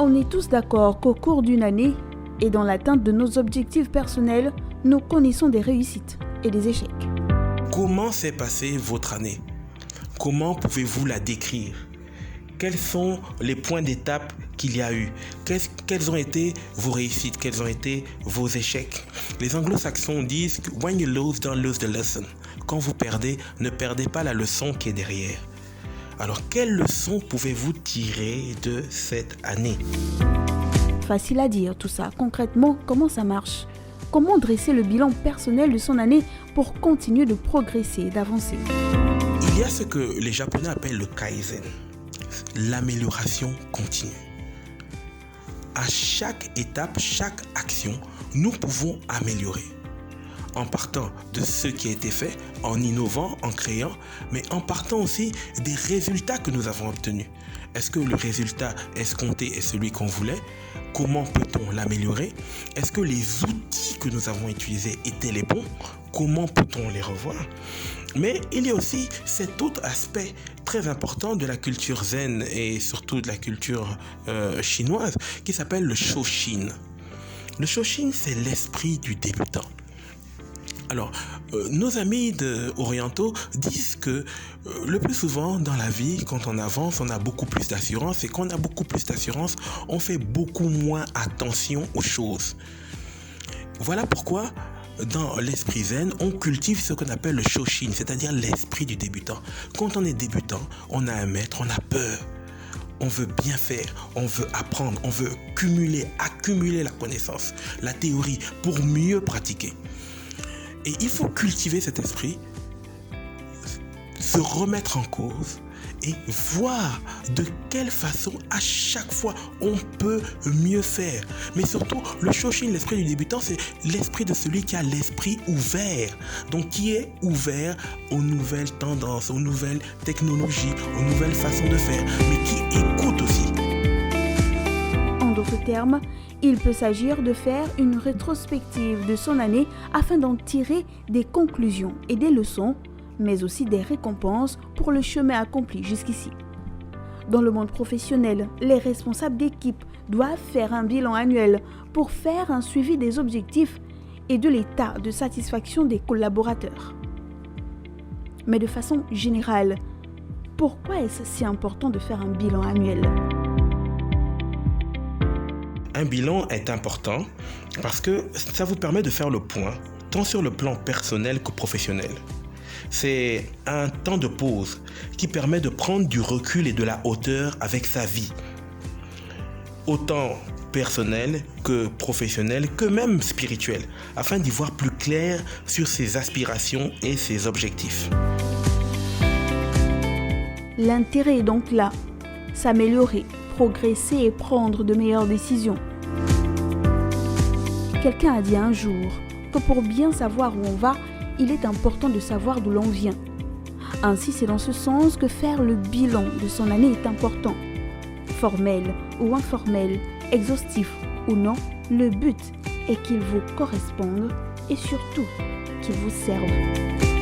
On est tous d'accord qu'au cours d'une année et dans l'atteinte de nos objectifs personnels, nous connaissons des réussites et des échecs. Comment s'est passée votre année? Comment pouvez-vous la décrire? Quels sont les points d'étape qu'il y a eu? Quelles ont été vos réussites? Quels ont été vos échecs? Les anglo-saxons disent que when you lose, don't lose the lesson. Quand vous perdez, ne perdez pas la leçon qui est derrière. Alors, quelle leçon pouvez-vous tirer de cette année? Facile à dire tout ça. Concrètement, comment ça marche? Comment dresser le bilan personnel de son année pour continuer de progresser et d'avancer? Il y a ce que les Japonais appellent le kaizen, l'amélioration continue. À chaque étape, chaque action, nous pouvons améliorer. En partant de ce qui a été fait, en innovant, en créant, mais en partant aussi des résultats que nous avons obtenus. Est-ce que le résultat escompté est celui qu'on voulait? Comment peut-on l'améliorer? Est-ce que les outils que nous avons utilisés étaient les bons? Comment peut-on les revoir? Mais il y a aussi cet autre aspect très important de la culture zen et surtout de la culture chinoise qui s'appelle le Shoshin. Le Shoshin, c'est l'esprit du débutant. Alors, nos amis orientaux disent que le plus souvent dans la vie, quand on avance, on a beaucoup plus d'assurance et quand on a beaucoup plus d'assurance, on fait beaucoup moins attention aux choses. Voilà pourquoi dans l'esprit zen, on cultive ce qu'on appelle le Shoshin, c'est-à-dire l'esprit du débutant. Quand on est débutant, on a un maître, on a peur. On veut bien faire, on veut apprendre, on veut accumuler la connaissance, la théorie pour mieux pratiquer. Et il faut cultiver cet esprit, se remettre en cause et voir de quelle façon à chaque fois on peut mieux faire. Mais surtout, le Shoshin, l'esprit du débutant, c'est l'esprit de celui qui a l'esprit ouvert. Donc qui est ouvert aux nouvelles tendances, aux nouvelles technologies, aux nouvelles façons de faire, mais qui écoute aussi. En d'autres termes, il peut s'agir de faire une rétrospective de son année afin d'en tirer des conclusions et des leçons, mais aussi des récompenses pour le chemin accompli jusqu'ici. Dans le monde professionnel, les responsables d'équipe doivent faire un bilan annuel pour faire un suivi des objectifs et de l'état de satisfaction des collaborateurs. Mais de façon générale, pourquoi est-ce si important de faire un bilan annuel ? Un bilan est important parce que ça vous permet de faire le point, tant sur le plan personnel que professionnel. C'est un temps de pause qui permet de prendre du recul et de la hauteur avec sa vie. Autant personnel que professionnel, que même spirituel, afin d'y voir plus clair sur ses aspirations et ses objectifs. L'intérêt est donc là, s'améliorer, progresser et prendre de meilleures décisions. Quelqu'un a dit un jour que pour bien savoir où on va, il est important de savoir d'où l'on vient. Ainsi, c'est dans ce sens que faire le bilan de son année est important. Formel ou informel, exhaustif ou non, le but est qu'il vous corresponde et surtout qu'il vous serve.